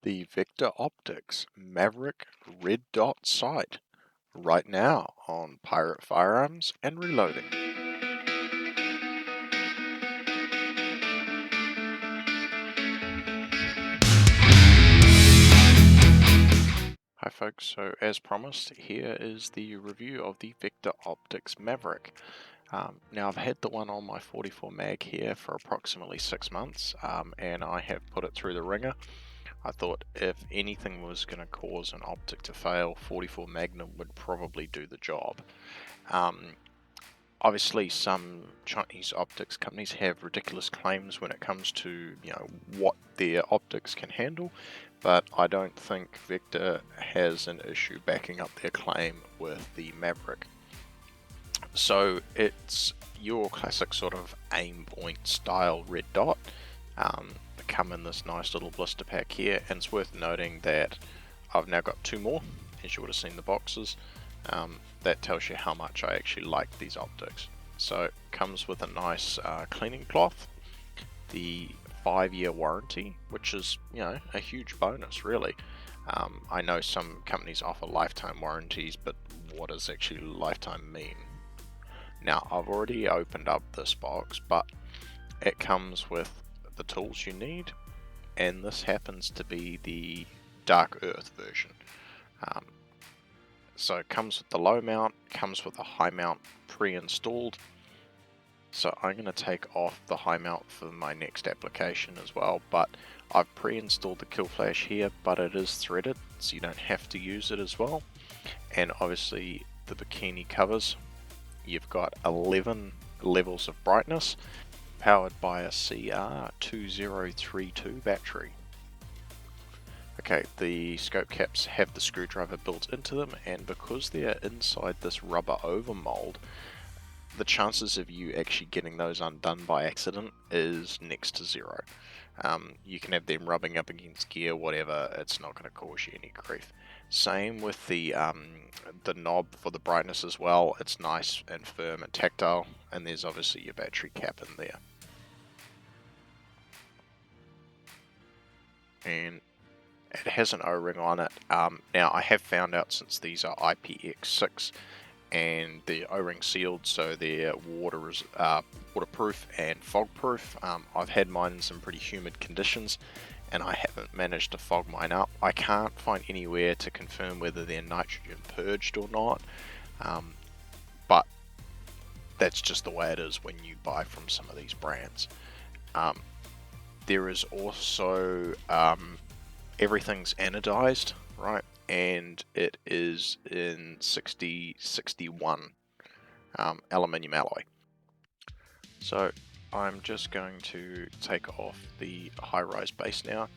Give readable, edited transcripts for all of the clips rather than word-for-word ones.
the Victor Optics Maverick red dot sight right now on Pirate Firearms and Reloading. Hi folks, so as promised, here is the review of the Victor Optics Maverick. Now I've had the one on my 44 mag here for approximately 6 months, and I have put it through the ringer. I thought if anything was going to cause an optic to fail, 44 Magnum would probably do the job. Obviously some Chinese optics companies have ridiculous claims when it comes to what their optics can handle, but I don't think Victor has an issue backing up their claim with the Maverick. So it's your classic sort of aim point style red dot. They come in this nice little blister pack here, and it's worth noting that I've now got 2 more, as you would have seen the boxes. That tells you how much I actually like these optics. So it comes with a nice cleaning cloth, the 5-year warranty, which is a huge bonus really. I know some companies offer lifetime warranties, but what does actually lifetime mean? Now I've already opened up this box, but it comes with the tools you need, and this happens to be the Dark Earth version. So it comes with the low mount, comes with the high mount pre-installed. So I'm going to take off the high mount for my next application as well, but I've pre-installed the kill flash here, but it is threaded, so you don't have to use it as well. And obviously the bikini covers, you've got 11 levels of brightness, powered by a CR2032 battery. Okay, the scope caps have the screwdriver built into them, and because they're inside this rubber overmold, the chances of you actually getting those undone by accident is next to 0. You can have them rubbing up against gear, whatever, it's not going to cause you any grief. Same with the knob for the brightness as well. It's nice and firm and tactile, and there's obviously your battery cap in there. And it has an O-ring on it. Now I have found out, since these are IPX6 and the O-ring sealed, so they're waterproof and fog proof. I've had mine in some pretty humid conditions, and I haven't managed to fog mine up. I can't find anywhere to confirm whether they're nitrogen purged or not, but that's just the way it is when you buy from some of these brands. There is also everything's anodized, right? And it is in 6061 aluminium alloy. So I'm just going to take off the high-rise base now.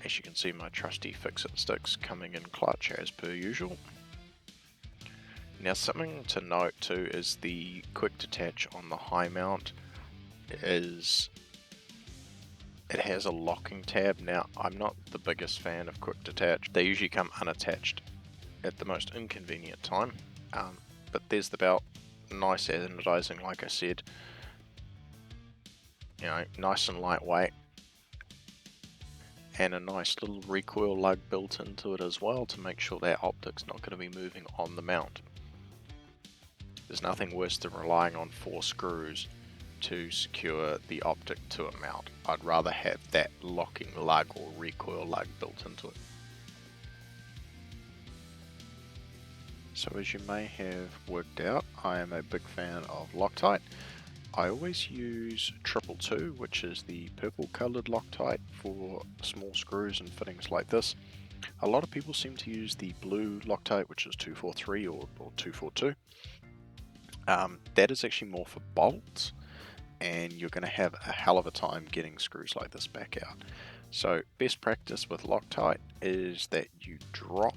As you can see, my trusty fix-it sticks coming in clutch as per usual. Now something to note too is the quick detach on the high mount it has a locking tab. Now, I'm not the biggest fan of quick detach. They usually come unattached at the most inconvenient time. But there's the belt, nice anodizing, like I said. Nice and lightweight. And a nice little recoil lug built into it as well to make sure that optic's not going to be moving on the mount. There's nothing worse than relying on 4 screws to secure the optic to a mount. I'd rather have that locking lug or recoil lug built into it. So as you may have worked out, I am a big fan of Loctite. I always use 222, which is the purple coloured Loctite for small screws and fittings like this. A lot of people seem to use the blue Loctite, which is 243 or 242. That is actually more for bolts, and you're going to have a hell of a time getting screws like this back out. So best practice with Loctite is that you drop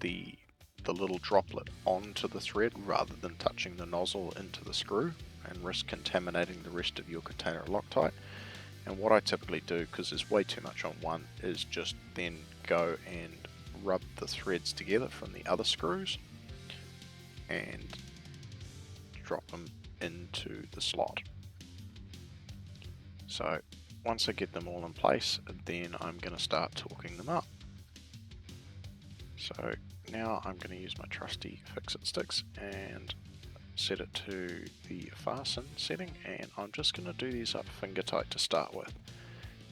the little droplet onto the thread rather than touching the nozzle into the screw and risk contaminating the rest of your container of Loctite. And what I typically do, because there's way too much on one, is just then go and rub the threads together from the other screws and drop them into the slot. So once I get them all in place, then I'm going to start torquing them up. So now I'm going to use my trusty fix-it sticks and set it to the fasten setting, and I'm just going to do these up finger tight to start with.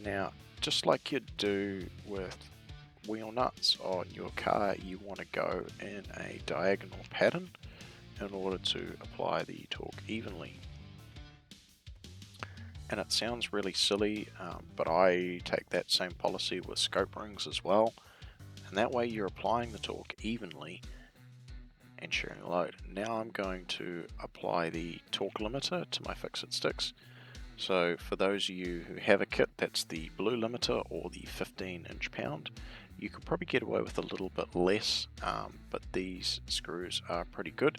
Now, just like you do with wheel nuts on your car, you want to go in a diagonal pattern in order to apply the torque evenly. And it sounds really silly, but I take that same policy with scope rings as well, and that way you're applying the torque evenly and sharing the load. Now I'm going to apply the torque limiter to my fix-it sticks. So for those of you who have a kit that's the blue limiter or the 15 inch-pound, you could probably get away with a little bit less, but these screws are pretty good.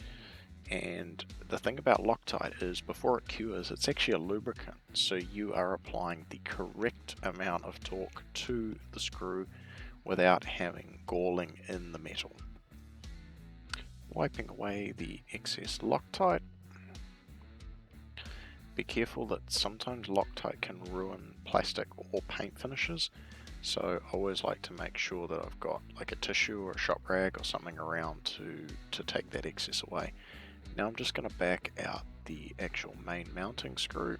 And the thing about Loctite is before it cures, it's actually a lubricant, so you are applying the correct amount of torque to the screw without having galling in the metal. Wiping away the excess Loctite. Be careful that sometimes Loctite can ruin plastic or paint finishes, so I always like to make sure that I've got like a tissue or a shop rag or something around to take that excess away. Now I'm just going to back out the actual main mounting screw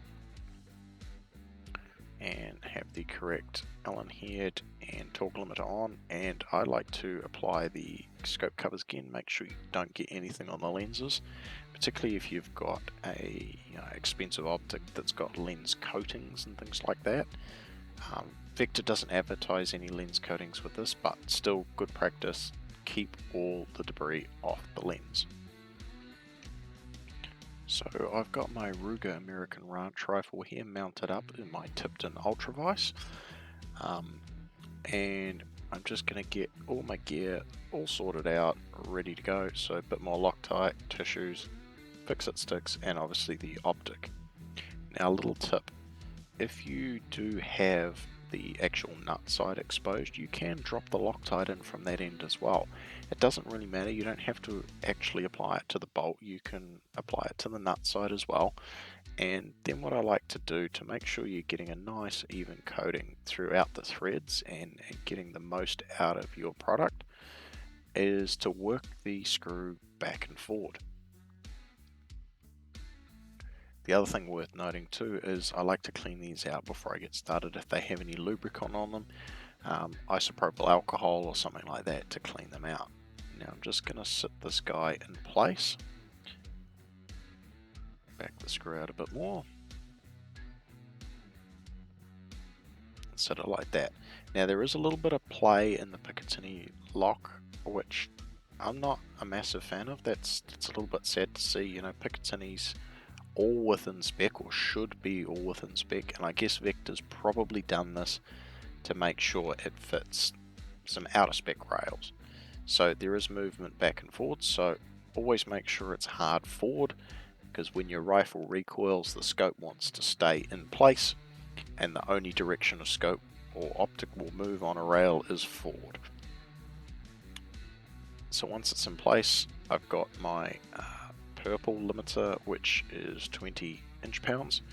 and have the correct Allen head and torque limiter on, and I like to apply the scope covers again. Make sure you don't get anything on the lenses, particularly if you've got a expensive optic that's got lens coatings and things like that. Vector doesn't advertise any lens coatings with this, but still good practice. Keep all the debris off the lens. So I've got my Ruger American Ranch rifle here mounted up in my Tipton Ultra Vise, and I'm just going to get all my gear all sorted out, ready to go. So a bit more Loctite, tissues, fix-it sticks, and obviously the optic. Now a little tip, if you do have the actual nut side exposed, you can drop the Loctite in from that end as well. It doesn't really matter, you don't have to actually apply it to the bolt, you can apply it to the nut side as well. And then what I like to do to make sure you're getting a nice even coating throughout the threads and getting the most out of your product is to work the screw back and forward. The other thing worth noting too is I like to clean these out before I get started if they have any lubricant on them, isopropyl alcohol or something like that to clean them out. Now I'm just going to sit this guy in place, back the screw out a bit more, and set it like that. Now there is a little bit of play in the Picatinny lock, which I'm not a massive fan of. It's a little bit sad to see, Picatinny's all within spec, or should be all within spec, and I guess Vector's probably done this to make sure it fits some out of spec rails. So there is movement back and forth, so always make sure it's hard forward, because when your rifle recoils, the scope wants to stay in place, and the only direction a scope or optic will move on a rail is forward. So once it's in place, I've got my purple limiter, which is 20 inch-pounds,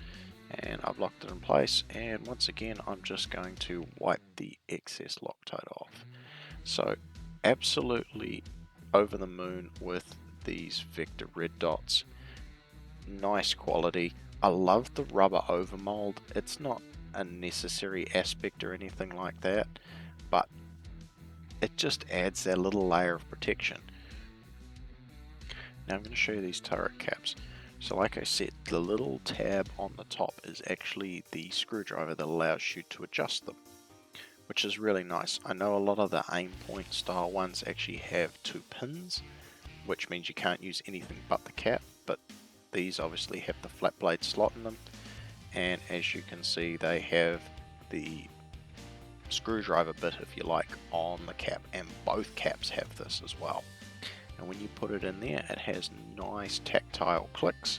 and I've locked it in place, and once again I'm just going to wipe the excess Loctite off. So absolutely over the moon with these Vector red dots. Nice quality. I love the rubber overmold. It's not a necessary aspect or anything like that, but it just adds that little layer of protection. Now I'm going to show you these turret caps. So like I said, the little tab on the top is actually the screwdriver that allows you to adjust them, which is really nice. I know a lot of the aim point style ones actually have 2 pins, which means you can't use anything but the cap, but these obviously have the flat blade slot in them, and as you can see they have the screwdriver bit, if you like, on the cap, and both caps have this as well. And when you put it in there, it has nice tactile clicks,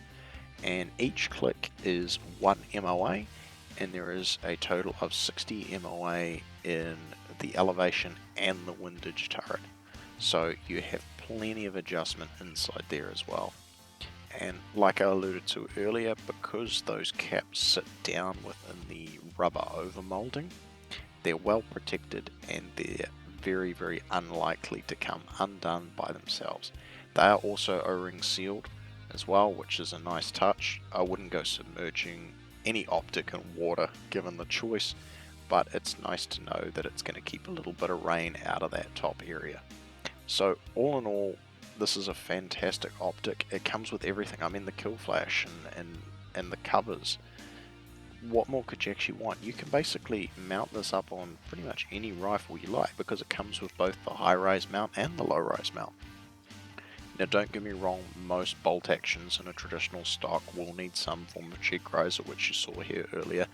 and each click is 1 MOA, and there is a total of 60 MOA in the elevation and the windage turret. So you have plenty of adjustment inside there as well. And like I alluded to earlier, because those caps sit down within the rubber overmolding, they're well protected and they're very, very unlikely to come undone by themselves. They are also O-ring sealed as well, which is a nice touch. I wouldn't go submerging any optic in water given the choice, but it's nice to know that it's going to keep a little bit of rain out of that top area. So all in all, this is a fantastic optic. It comes with everything. I mean, the kill flash and the covers. What more could you actually want? You can basically mount this up on pretty much any rifle you like because it comes with both the high-rise mount and the low-rise mount. Now don't get me wrong, most bolt actions in a traditional stock will need some form of cheek riser, which you saw here earlier,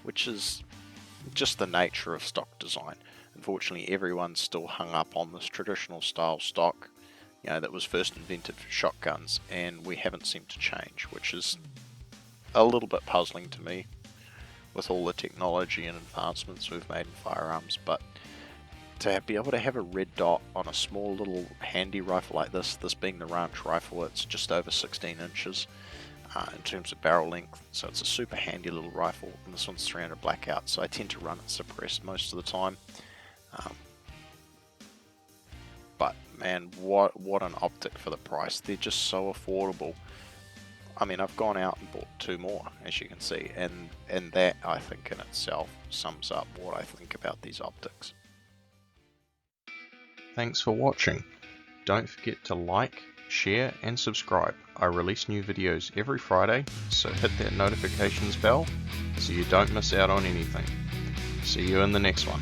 which is just the nature of stock design. Unfortunately, everyone's still hung up on this traditional style stock, you know, that was first invented for shotguns, and we haven't seemed to change, which is a little bit puzzling to me with all the technology and advancements we've made in firearms. But to be able to have a red dot on a small little handy rifle like this being the ranch rifle, it's just over 16 inches in terms of barrel length, so it's a super handy little rifle, and this one's 300 blackout, so I tend to run it suppressed most of the time. But man, what an optic for the price. They're just so affordable. I mean, I've gone out and bought 2 more, as you can see, and that, I think, in itself sums up what I think about these optics. Thanks for watching. Don't forget to like, share, and subscribe. I release new videos every Friday, so hit that notifications bell so you don't miss out on anything. See you in the next one.